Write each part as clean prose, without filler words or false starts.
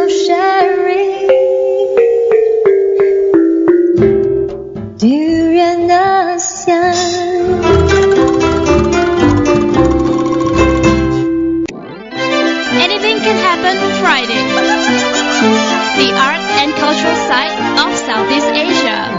of sharing. 旅人的香。Anything can happen Friday. The art and cultural side of Southeast Asia.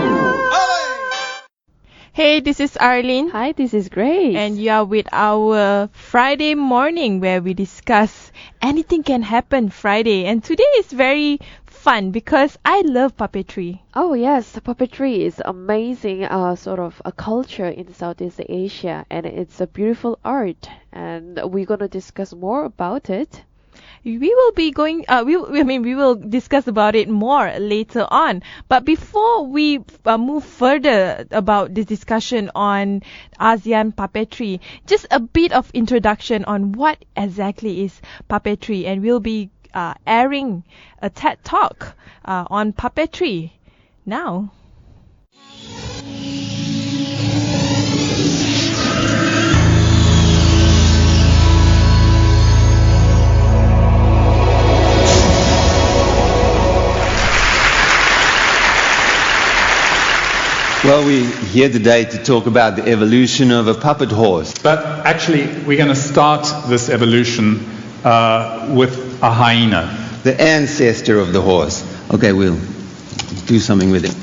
Hey, this is Arlene. Hi, this is Grace. And you are with our Friday morning where we discuss anything can happen Friday. And today is very fun because I love puppetry. Oh yes, puppetry is amazing sort of a culture in Southeast Asia, and it's a beautiful art, and we're going to discuss more about it. We will be going, we will discuss about it more later on. But before we move further about this discussion on ASEAN puppetry, just a bit of introduction on what exactly is puppetry. And we'll be airing a TED Talk on puppetry now. Well, we're here today to talk about the evolution of a puppet horse. But actually, we're going to start this evolution with a hyena. The ancestor of the horse. Okay, we'll do something with it.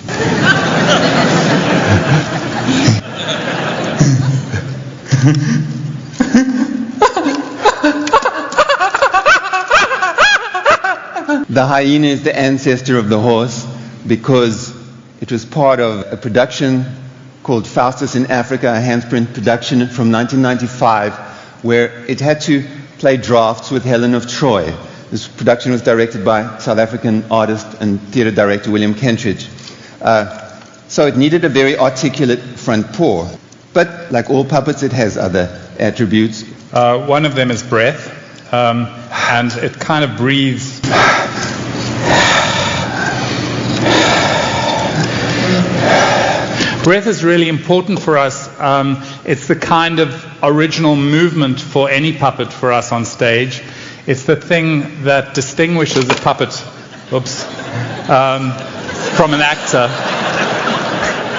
The hyena is the ancestor of the horse because it was part of a production called Faustus in Africa, a handprint production from 1995, where it had to play drafts with Helen of Troy. This production was directed by South African artist and theatre director William Kentridge. So it needed a very articulate front paw. But like all puppets, it has other attributes. One of them is breath, and it kind of breathes. Breath is really important for us. It's the kind of original movement for any puppet for us on stage. It's the thing that distinguishes a puppet from an actor.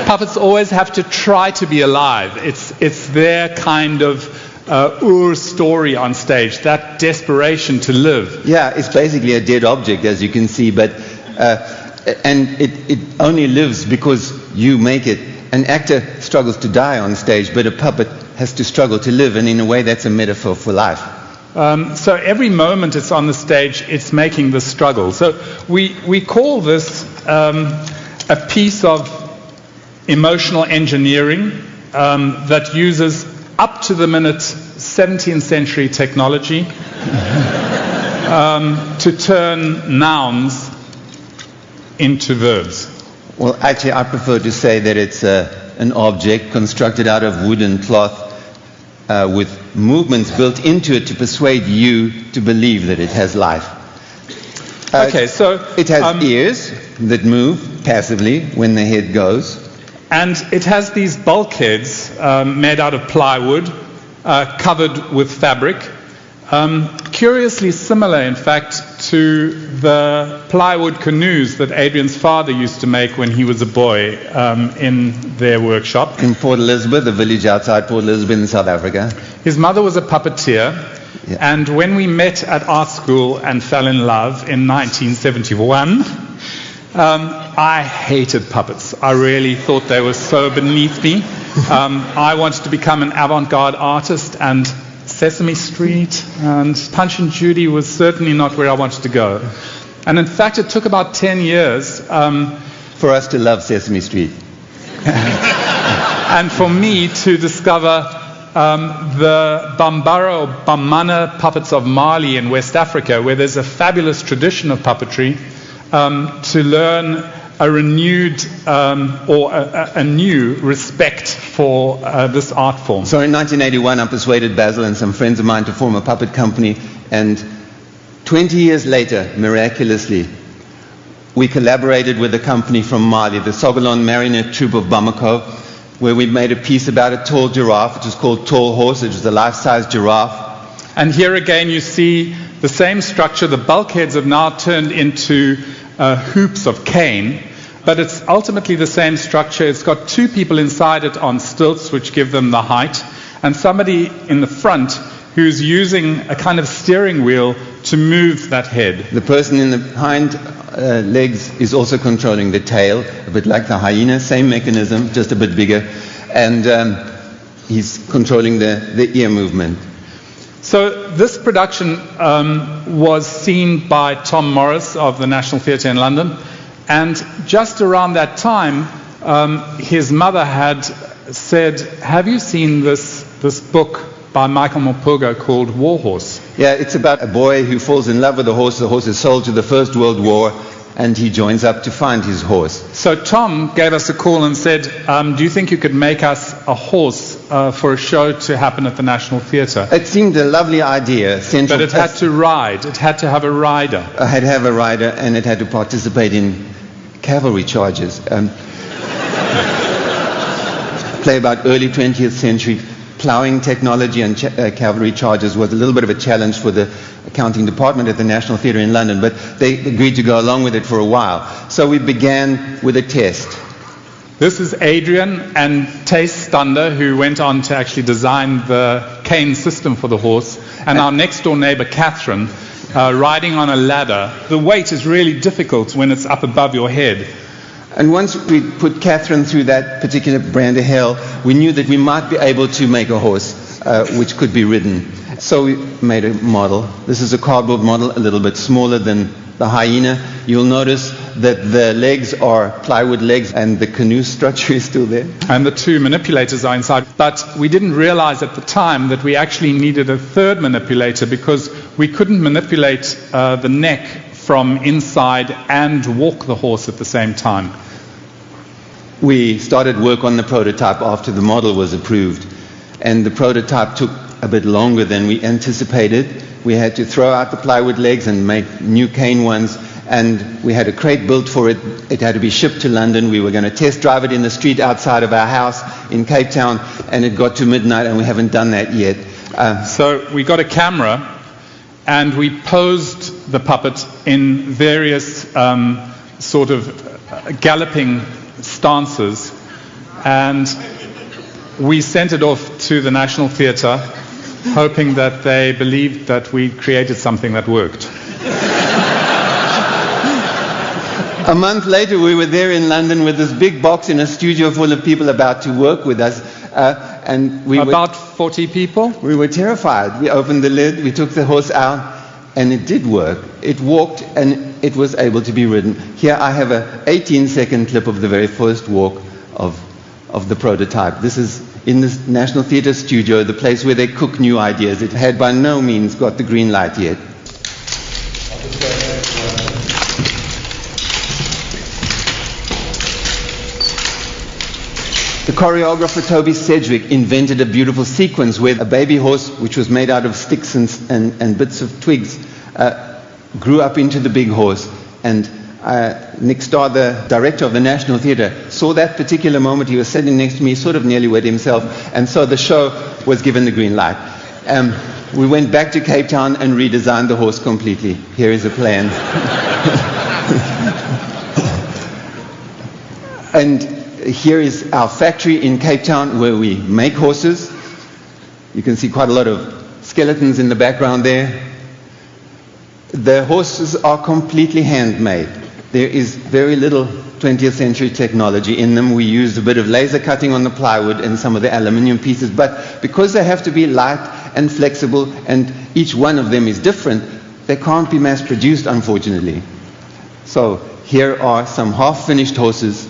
Puppets always have to try to be alive. It's their kind of story on stage, that desperation to live. Yeah, it's basically a dead object, as you can see, but and it only lives because you make it. An actor struggles to die on stage, but a puppet has to struggle to live, and in a way that's a metaphor for life. So every moment it's on the stage, it's making the struggle. So we call this a piece of emotional engineering that uses up to the minute 17th century technology to turn nouns into verbs. Well, actually, I prefer to say that it's an object constructed out of wood and cloth with movements built into it to persuade you to believe that it has life. Okay, so it has ears that move passively when the head goes. And it has these bulkheads made out of plywood, covered with fabric. Curiously similar, in fact, to the plywood canoes that Adrian's father used to make when he was a boy in their workshop. In Port Elizabeth, a village outside Port Elizabeth in South Africa. His mother was a puppeteer, and when we met at art school and fell in love in 1971, I hated puppets. I really thought they were so beneath me. I wanted to become an avant-garde artist, and Sesame Street and Punch and Judy was certainly not where I wanted to go. And in fact, it took about 10 years for us to love Sesame Street. And for me to discover the Bambara or Bamana puppets of Mali in West Africa, where there's a fabulous tradition of puppetry, to learn a renewed or a new respect for this art form. So in 1981, I persuaded Basil and some friends of mine to form a puppet company, and 20 years later, miraculously, we collaborated with a company from Mali, the Sogolon Marionette Troupe of Bamako, where we made a piece about a tall giraffe, which was called Tall Horse. It was a life-size giraffe. And here again you see the same structure. The bulkheads have now turned into hoops of cane, but it's ultimately the same structure. It's got two people inside it on stilts, which give them the height, and somebody in the front who's using a kind of steering wheel to move that head. The person in the hind legs is also controlling the tail, a bit like the hyena, same mechanism, just a bit bigger, and he's controlling the ear movement. So this production was seen by Tom Morris of the National Theatre in London, and just around that time, his mother had said, "Have you seen this book by Michael Morpurgo called War Horse?" Yeah, it's about a boy who falls in love with a horse. The horse is sold to the First World War, and he joins up to find his horse. So Tom gave us a call and said, do you think you could make us a horse for a show to happen at the National Theatre? It seemed a lovely idea. But it had to ride. It had to have a rider. It had to have a rider, and it had to participate in cavalry charges. Play about early 20th century. Ploughing technology and cavalry charges was a little bit of a challenge for the accounting department at the National Theatre in London, but they agreed to go along with it for a while. So we began with a test. This is Adrian and Tace Stunder, who went on to actually design the cane system for the horse, and our next door neighbor Catherine, riding on a ladder. The weight is really difficult when it's up above your head. And once we put Catherine through that particular brand of hell, we knew that we might be able to make a horse which could be ridden. So we made a model. This is a cardboard model, a little bit smaller than the hyena. You'll notice that the legs are plywood legs and the canoe structure is still there. And the two manipulators are inside. But we didn't realize at the time that we actually needed a third manipulator because we couldn't manipulate the neck from inside and walk the horse at the same time. We started work on the prototype after the model was approved, and the prototype took a bit longer than we anticipated. We had to throw out the plywood legs and make new cane ones, and we had a crate built for it. It had to be shipped to London. We were going to test drive it in the street outside of our house in Cape Town, and it got to midnight and we haven't done that yet. So we got a camera and we posed the puppet in various sort of galloping stances, and we sent it off to the National Theatre hoping that they believed that we created something that worked. A month later we were there in London with this big box in a studio full of people about to work with us, and we about 40 people. We were terrified. We opened the lid, we took the horse out, and it did work. It walked and it was able to be ridden. Here I have a 18-second clip of the very first walk of the prototype. This is in the National Theatre studio, the place where they cook new ideas. It had by no means got the green light yet. The choreographer Toby Sedgwick invented a beautiful sequence where a baby horse, which was made out of sticks and bits of twigs, grew up into the big horse. And Nick Starr, the director of the National Theatre, saw that particular moment. He was sitting next to me, sort of nearly wet himself, and so the show was given the green light. We went back to Cape Town and redesigned the horse completely. Here is a plan. And here is our factory in Cape Town where we make horses. You can see quite a lot of skeletons in the background there. The horses are completely handmade. There is very little 20th century technology in them. We used a bit of laser cutting on the plywood and some of the aluminium pieces, but because they have to be light and flexible and each one of them is different, they can't be mass produced, unfortunately. So here are some half-finished horses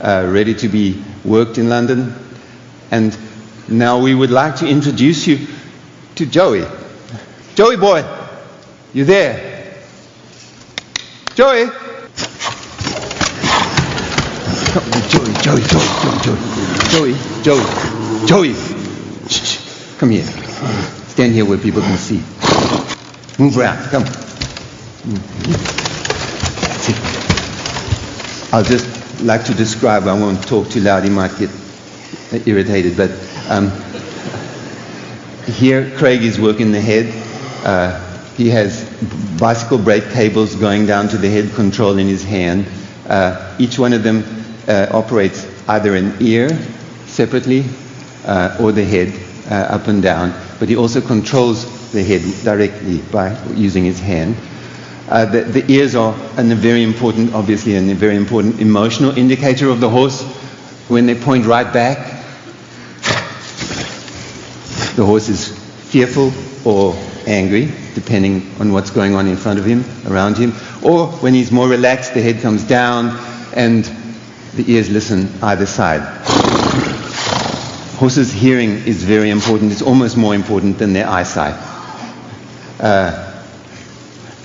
ready to be worked in London. And now we would like to introduce you to Joey. Joey boy, you there? Joey? Joey. Shh. Come here. Stand here where people can see. Move around. Come. That's it. I'll just like to describe. I won't talk too loud. He might get irritated. But here, Craig is working the head. He has bicycle brake cables going down to the head control in his hand. Each one of them operates either an ear separately or the head up and down, but he also controls the head directly by using his hand. The ears are very important, obviously, and a very important emotional indicator of the horse. When they point right back, the horse is fearful or angry, depending on what's going on in front of him, around him. Or when he's more relaxed, the head comes down and the ears listen either side. Horses' hearing is very important. It's almost more important than their eyesight.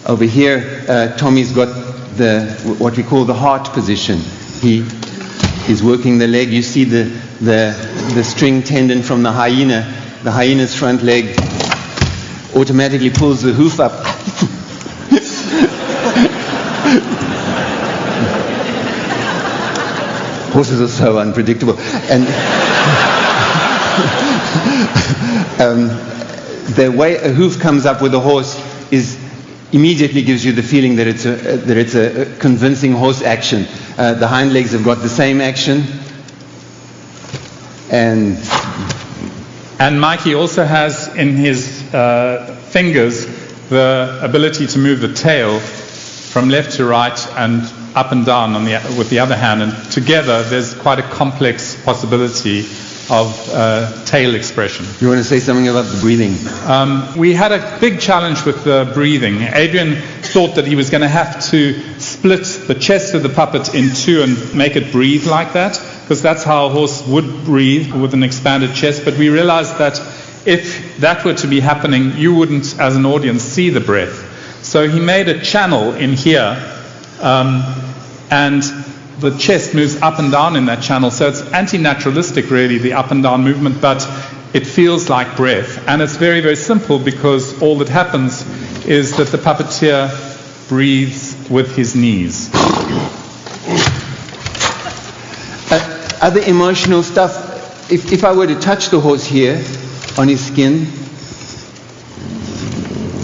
Over here, Tommy's got what we call the heart position. He is working the leg. You see the string tendon from the hyena. The hyena's front leg automatically pulls the hoof up. Horses are so unpredictable. And the way a hoof comes up with a horse immediately gives you the feeling that it's a convincing horse action. The hind legs have got the same action. And Mikey also has in his fingers the ability to move the tail from left to right and up and down with the other hand. And together there's quite a complex possibility of tail expression. You want to say something about the breathing? We had a big challenge with the breathing. Adrian thought that he was going to have to split the chest of the puppet in two and make it breathe like that, because that's how a horse would breathe, with an expanded chest. But we realized that if that were to be happening, you wouldn't, as an audience, see the breath. So he made a channel in here, and the chest moves up and down in that channel. So it's anti-naturalistic, really, the up and down movement, but it feels like breath. And it's very, very simple, because all that happens is that the puppeteer breathes with his knees. Other emotional stuff, if I were to touch the horse here on his skin,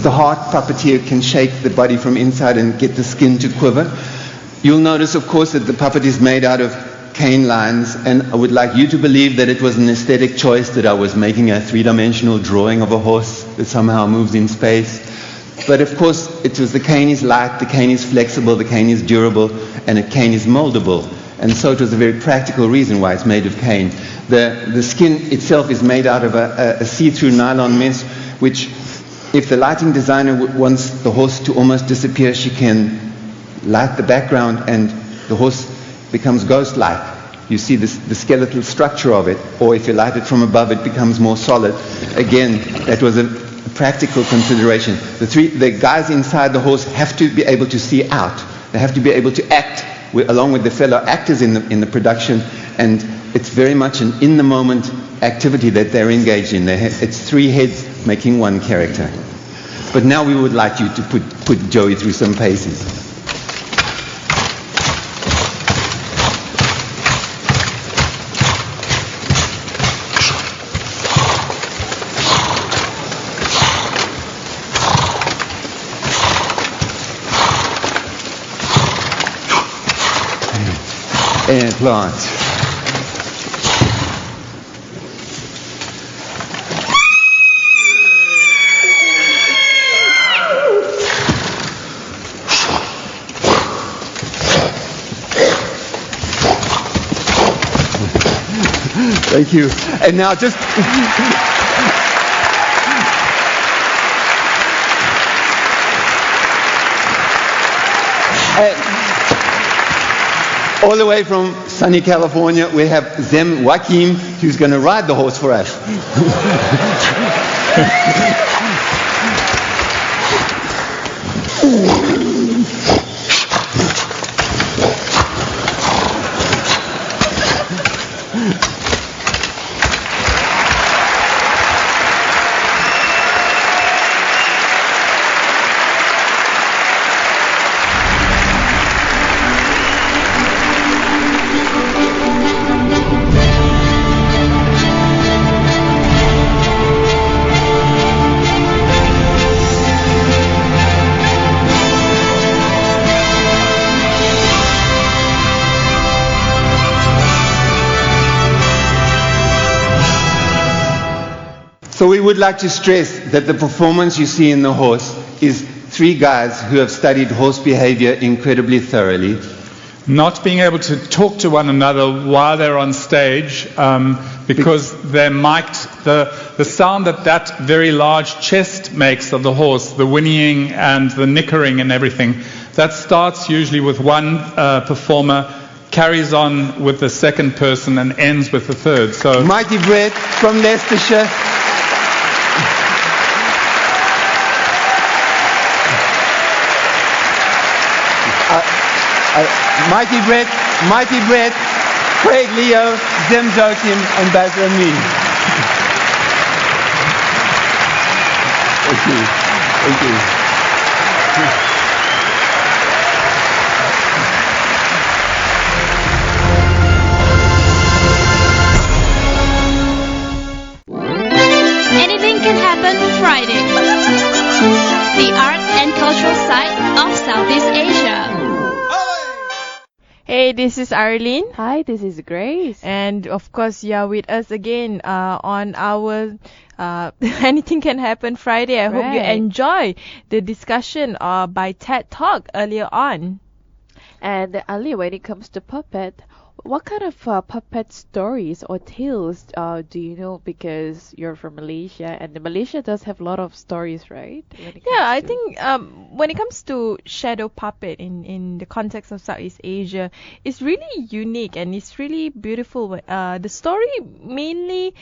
the heart puppeteer can shake the body from inside and get the skin to quiver. You'll notice, of course, that the puppet is made out of cane lines, and I would like you to believe that it was an aesthetic choice, that I was making a three-dimensional drawing of a horse that somehow moves in space. But of course, the cane is light, the cane is flexible, the cane is durable, and the cane is moldable. And so it was a very practical reason why it's made of cane. The skin itself is made out of a see-through nylon mesh, which, if the lighting designer wants the horse to almost disappear, she can light the background and the horse becomes ghost-like. You see the skeletal structure of it, or if you light it from above, it becomes more solid. Again, that was a practical consideration. The guys inside the horse have to be able to see out. They have to be able to act along with the fellow actors in the production, and it's very much an in-the-moment activity that they're engaged in. It's three heads making one character. But now we would like you to put Joey through some paces. And plant. Thank you. And now just all the way from sunny California, we have Zem Wakim, who's going to ride the horse for us. So we would like to stress that the performance you see in the horse is 3 guys who have studied horse behavior incredibly thoroughly. Not being able to talk to one another while they're on stage because they're mic'd. The sound that very large chest makes of the horse, the whinnying and the nickering and everything, that starts usually with one performer, carries on with the second person and ends with the third. So Mighty Brett from Leicestershire. Mighty Brett, Craig Leo, Zim Joachim, and Basra Amin. Thank you. Thank you. Anything can happen Friday. The art and cultural side of Southeast Asia. Hey, this is Arlene. Hi, this is Grace. And of course, you are with us again on our Anything Can Happen Friday. I hope you Right. enjoy the discussion by TED Talk earlier on. And Ali, when it comes to puppet, what kind of puppet stories or tales do you know? Because you're from Malaysia, and Malaysia does have a lot of stories, right? Yeah, I think when it comes to shadow puppet in the context of Southeast Asia, it's really unique and it's really beautiful. The story mainly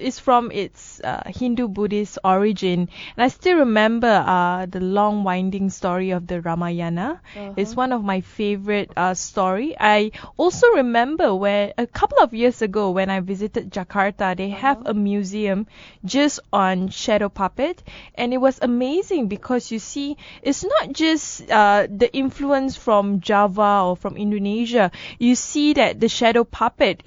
is from its Hindu-Buddhist origin. And I still remember the long winding story of the Ramayana. It's one of my favorite story. I also remember where a couple of years ago when I visited Jakarta, they have a museum just on shadow puppet, and it was amazing because you see it's not just the influence from Java or from Indonesia. You see that the shadow puppet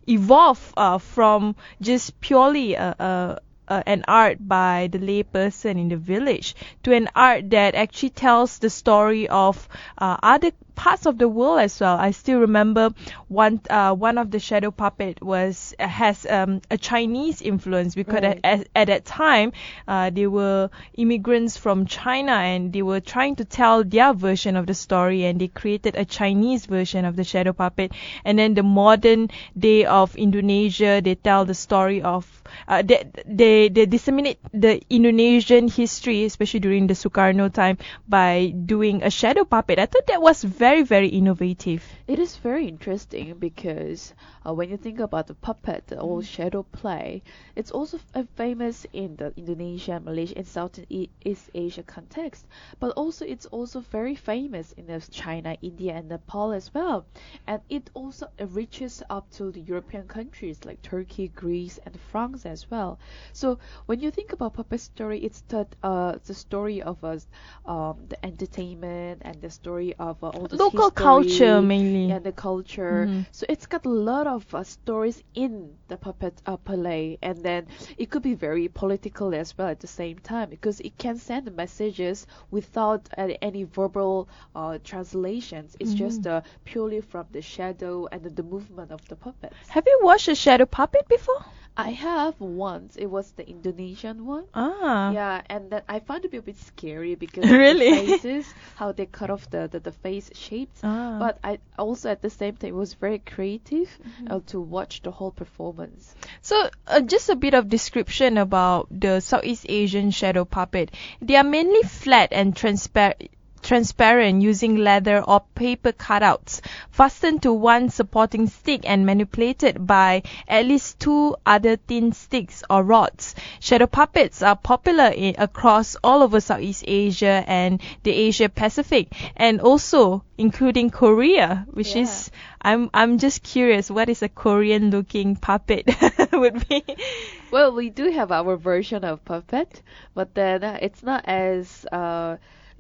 evolved from just purely an art by the lay person in the village to an art that actually tells the story of other parts of the world as well. I still remember one of the shadow puppet has a Chinese influence because at that time they were immigrants from China and they were trying to tell their version of the story, and they created a Chinese version of the shadow puppet. And then the modern day of Indonesia, they tell the story of they disseminate the Indonesian history, especially during the Sukarno time, by doing a shadow puppet. I thought that was very, very innovative. It is very interesting because when you think about the puppet, the old shadow play, it's also famous in the Indonesia, Malaysia, and Southeast Asia context. But also, it's also very famous in China, India, and Nepal as well. And it also reaches up to the European countries like Turkey, Greece, and France as well. So when you think about puppet story, it's the story of the entertainment and the story of all the Local history culture mainly. and the culture. So it's got a lot of stories in the puppet play, and then it could be very political as well at the same time because it can send messages without any verbal translations. It's just purely from the shadow and the movement of the puppets. Have you watched a shadow puppet before? I have once. It was the Indonesian one. Yeah, and that I found it to be a bit scary because Really? of the faces, how they cut off the face shapes. But I also at the same time it was very creative to watch the whole performance. So, just a bit of description about the Southeast Asian shadow puppet. They are mainly flat and transparent using leather or paper cutouts fastened to one supporting stick and manipulated by at least 2 other thin sticks or rods. Shadow puppets are popular across all over Southeast Asia and the Asia Pacific, and also including Korea, which is I'm just curious what is a Korean looking puppet would be. Well, we do have our version of puppet, but then it's not as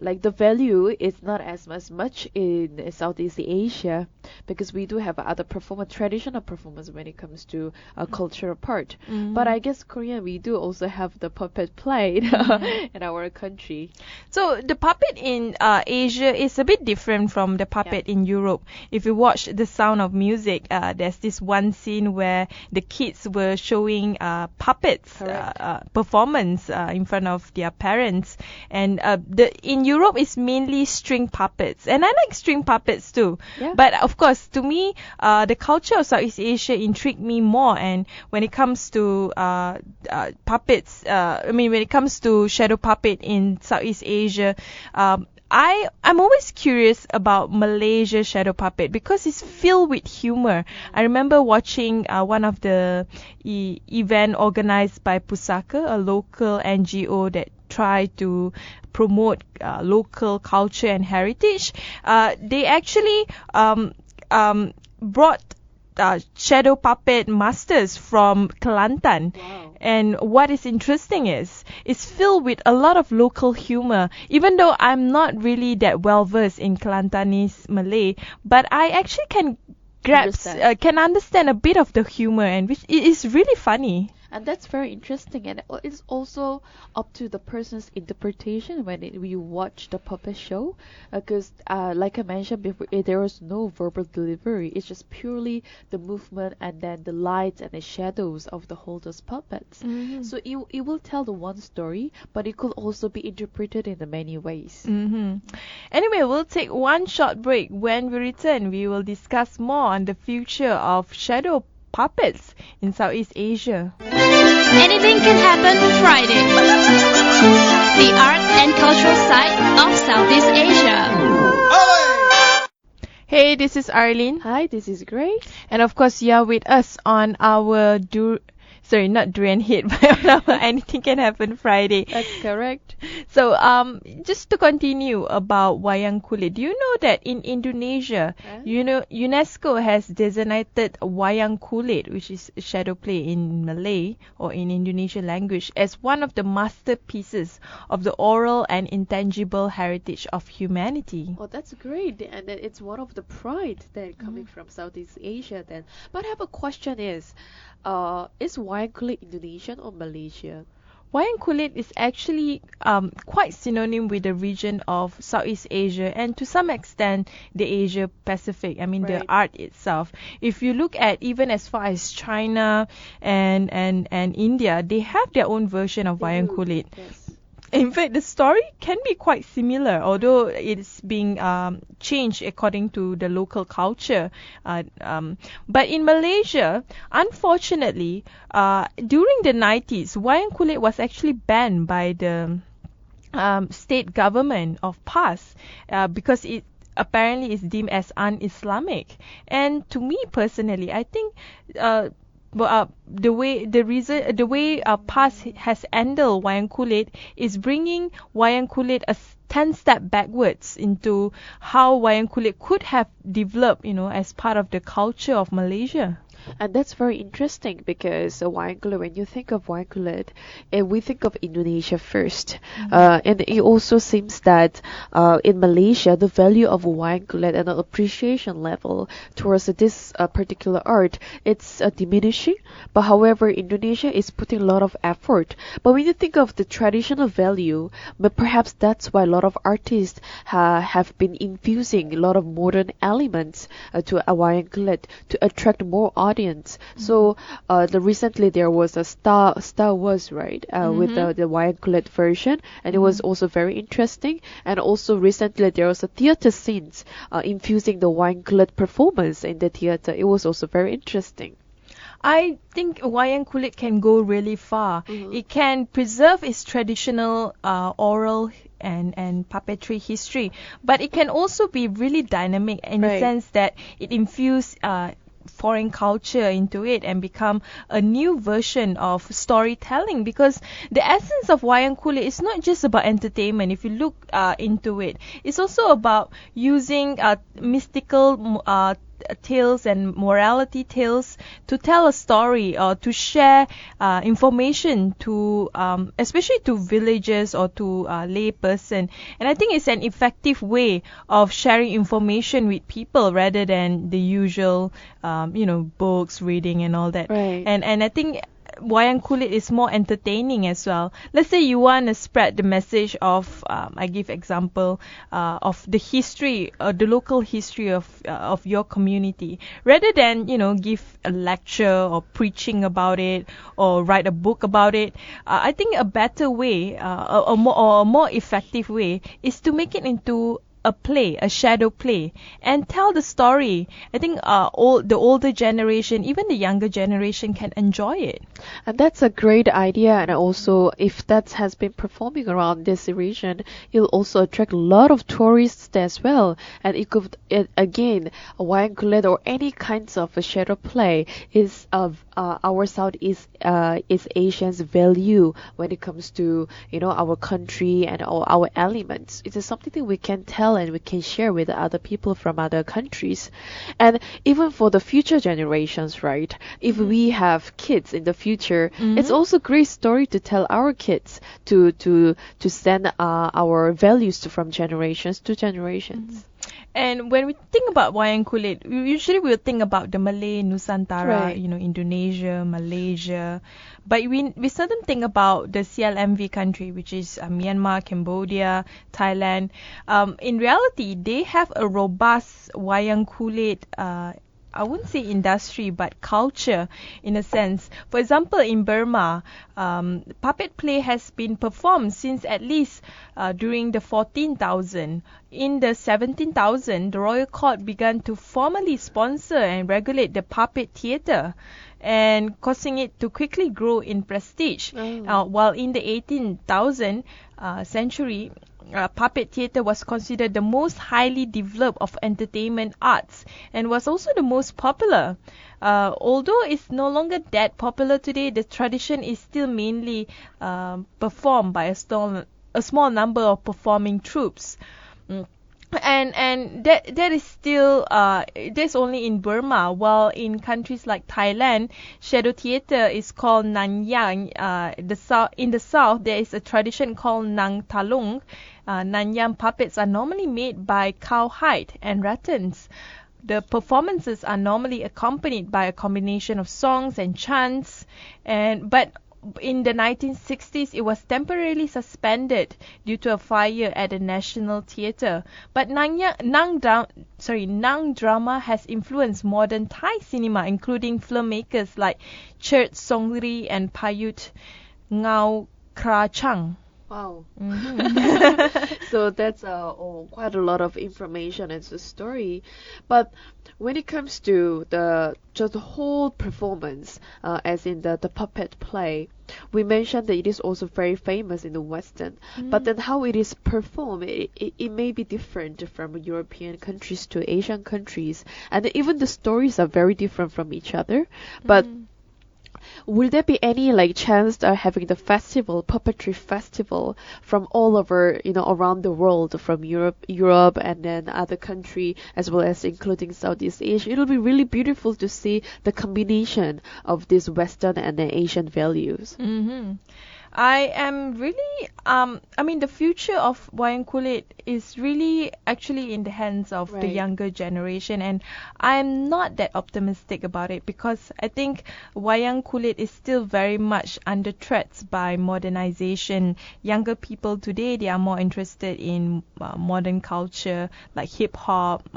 like the value is not as much in Southeast Asia, because we do have other traditional performance when it comes to cultural part. But I guess Korean, we do also have the puppet play in our country. So the puppet in Asia is a bit different from the puppet in Europe. If you watch The Sound of Music, there's this one scene where the kids were showing puppets performance in front of their parents, and in Europe it's mainly string puppets, and I like string puppets too. But of course, to me, the culture of Southeast Asia intrigued me more. And when it comes to puppets, when it comes to shadow puppet in Southeast Asia, I'm always curious about Malaysia shadow puppet because it's filled with humor. I remember watching one of the event organized by Pusaka, a local NGO that try to promote local culture and heritage. They actually brought shadow puppet masters from Kelantan. Wow. And what is interesting is it's filled with a lot of local humor. Even though I'm not really that well versed in Kelantanese Malay, but I actually can understand a bit of the humor, and which it is really funny. And that's very interesting, and it's also up to the person's interpretation when you watch the puppet show, because like I mentioned before, there was no verbal delivery. It's just purely the movement and then the lights and the shadows of the holders puppets. So it will tell the one story, but it could also be interpreted in the many ways. Anyway, we'll take one short break. When we return, we will discuss more on the future of shadow puppets in Southeast Asia. Anything can happen Friday. The art and cultural side of Southeast Asia. Hey, this is Arlene. Hi, this is Grace. And of course, you are with us on our not Durian Hit, but on our Anything Can Happen Friday. That's correct. So, just to continue about wayang kulit, do you know that in Indonesia, UNESCO has designated wayang kulit, which is shadow play in Malay or in Indonesian language, as one of the masterpieces of the oral and intangible heritage of humanity. Oh, that's great, and it's one of the pride that coming from Southeast Asia. Then, but I have a question: is wayang kulit Indonesian or Malaysian? Wayang kulit is actually quite synonym with the region of Southeast Asia and to some extent the Asia Pacific. I mean, the art itself. If you look at even as far as China and India, they have their own version of wayang kulit. Yes. In fact, the story can be quite similar, although it's being changed according to the local culture. But in Malaysia, unfortunately, during the 90s, wayang kulit was actually banned by the state government of PAS because it apparently is deemed as un-Islamic. And to me personally, I think the way PAS has handled wayang kulit is bringing wayang kulit a 10 step backwards into how wayang kulit could have developed, as part of the culture of Malaysia. And that's very interesting because wayang kulit, when you think of wayang kulit, we think of Indonesia first. And it also seems that in Malaysia, the value of wayang kulit and the appreciation level towards this particular art, it's diminishing. But however, Indonesia is putting a lot of effort. But when you think of the traditional value, but perhaps that's why a lot of artists have been infusing a lot of modern elements to a wayang kulit to attract more audience. So recently there was a Star Wars, right, with the wayang kulit version, and it was also very interesting. And also recently there was a theater scenes infusing the wayang kulit performance in the theater. It was also very interesting. I think wayang kulit can go really far. It can preserve its traditional oral and puppetry history, but it can also be really dynamic in the sense that it infused foreign culture into it and become a new version of storytelling, because the essence of wayang kulit is not just about entertainment. If you look into it, it's also about using mystical tales and morality tales to tell a story or to share information to especially to villagers or to lay person. And I think it's an effective way of sharing information with people rather than the usual books reading and all that. Right. And I think wayang kulit is more entertaining as well. Let's say you want to spread the message of, I give example of the history, the local history of your community, rather than give a lecture or preaching about it or write a book about it. I think a better way, a more effective way, is to make it into a play, a shadow play, and tell the story. I think the older generation, even the younger generation, can enjoy it. And that's a great idea. And also, if that has been performing around this region, it'll also attract a lot of tourists as well. And it could, again, a wayang kulit or any kinds of a shadow play is of our Southeast Asians' value when it comes to our country and our elements. It is something that we can tell and we can share with other people from other countries. And even for the future generations, right? If we have kids in the future, it's also a great story to tell our kids to send our values from generations to generations. And when we think about wayang kulit, usually we'll think about the Malay Nusantara, Right. Indonesia, Malaysia. But we seldom think about the CLMV country, which is Myanmar, Cambodia, Thailand. In reality, they have a robust wayang kulit, I wouldn't say industry, but culture in a sense. For example, in Burma, puppet play has been performed since at least during the 14,000. In the 17,000, the royal court began to formally sponsor and regulate the puppet theatre, and causing it to quickly grow in prestige. While in the 18,000 century, puppet theatre was considered the most highly developed of entertainment arts and was also the most popular. Although it's no longer that popular today, the tradition is still mainly performed by a small number of performing troops. And that is still that's only in Burma, while in countries like Thailand, shadow theatre is called Nanyang. In the south, there is a tradition called Nang Talung. Nanyang puppets are normally made by cowhide and rattans. The performances are normally accompanied by a combination of songs and chants, but in the 1960s, it was temporarily suspended due to a fire at the National Theatre. But Nang drama has influenced modern Thai cinema, including filmmakers like Chert Songri and Payut Ngau Kra Chang. Wow. So that's quite a lot of information and the story. But when it comes to just the whole performance, as in the puppet play, we mentioned that it is also very famous in the Western. But then how it is performed, it may be different from European countries to Asian countries. And even the stories are very different from each other. But will there be any chance having the puppetry festival from all over, around the world, from Europe and then other country, as well as including Southeast Asia? It'll be really beautiful to see the combination of these Western and the Asian values. I am really, the future of wayang kulit is really actually in the hands of the younger generation, and I'm not that optimistic about it because I think wayang kulit is still very much under threats by modernization. Younger people today, they are more interested in modern culture like hip hop,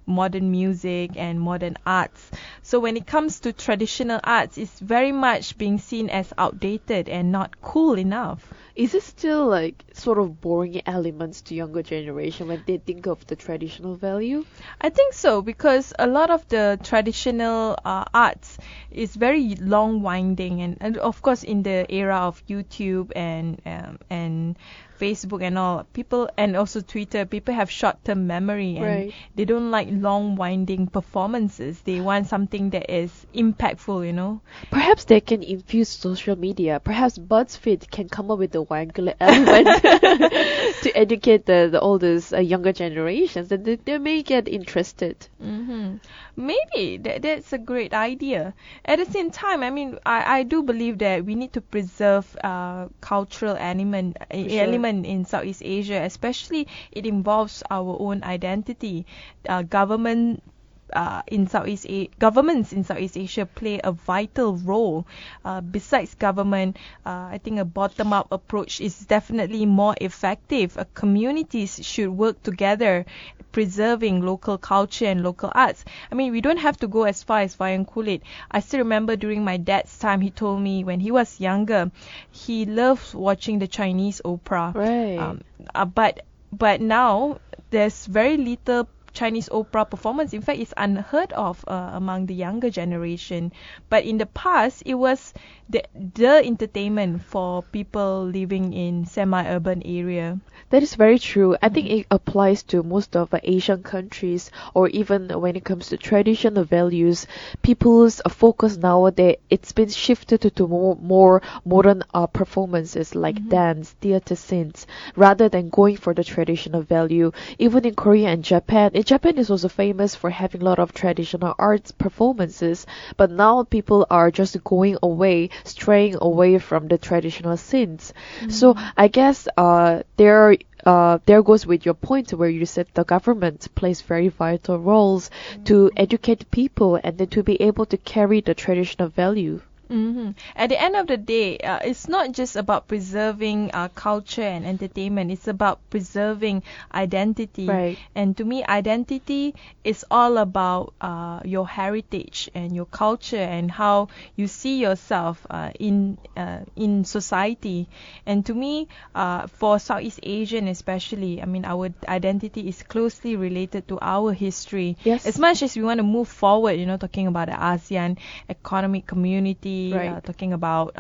modern music, and modern arts. So when it comes to traditional arts, it's very much being seen as outdated and not cool enough. Is it still sort of boring elements to younger generation when they think of the traditional value? I think so, because a lot of the traditional arts is very long winding, and of course in the era of YouTube and Facebook and all, people, and also Twitter, people have short-term memory, and Right. they don't like long winding performances. They want something that is impactful, you know. Perhaps they can infuse social media. Perhaps BuzzFeed can come up with the wangular element to educate the oldest younger generations, and they may get interested. Maybe that's a great idea. At the same time, I mean, I do believe that we need to preserve cultural element in Southeast Asia, especially it involves our own identity. Governments in Southeast Asia play a vital role. Besides government, I think a bottom-up approach is definitely more effective. Communities should work together, preserving local culture and local arts. I mean, we don't have to go as far as Wayang Kulit. I still remember during my dad's time, he told me when he was younger, he loved watching the Chinese opera. Right. But now there's very little Chinese opera performance. In fact, it's unheard of among the younger generation. But in the past, it was the entertainment for people living in semi-urban area. That is very true. I think it applies to most of the Asian countries, or even when it comes to traditional values. People's focus nowadays, it's been shifted to more modern performances like dance, theater scenes, rather than going for the traditional value. Even in Korea and Japan, Japan is also famous for having a lot of traditional arts performances, but now people are just straying away from the traditional scenes. So I guess there goes with your point where you said the government plays very vital roles to educate people and then to be able to carry the traditional value. At the end of the day, it's not just about preserving culture and entertainment. It's about preserving identity. Right. And to me, identity is all about your heritage and your culture and how you see yourself in society. And to me, for Southeast Asian especially, I mean, our identity is closely related to our history. Yes. As much as we want to move forward, you know, talking about the ASEAN economic community, talking about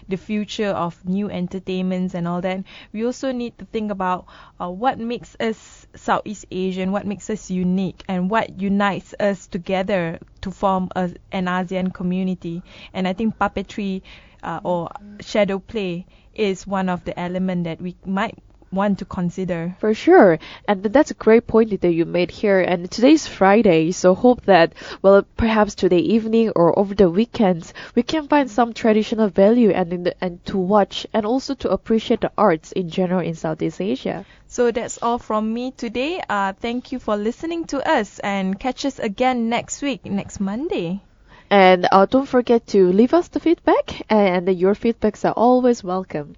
the future of new entertainments and all that, we also need to think about what makes us Southeast Asian, what makes us unique, and what unites us together to form an ASEAN community. And I think puppetry or shadow play is one of the elements that we might want to consider. For sure. And that's a great point that you made here. And today's Friday, so hope that, well, perhaps today evening or over the weekends, we can find some traditional value and to watch and also to appreciate the arts in general in Southeast Asia. So that's all from me today. Thank you for listening to us, and catch us again next week, next Monday. And don't forget to leave us the feedback, and your feedbacks are always welcome.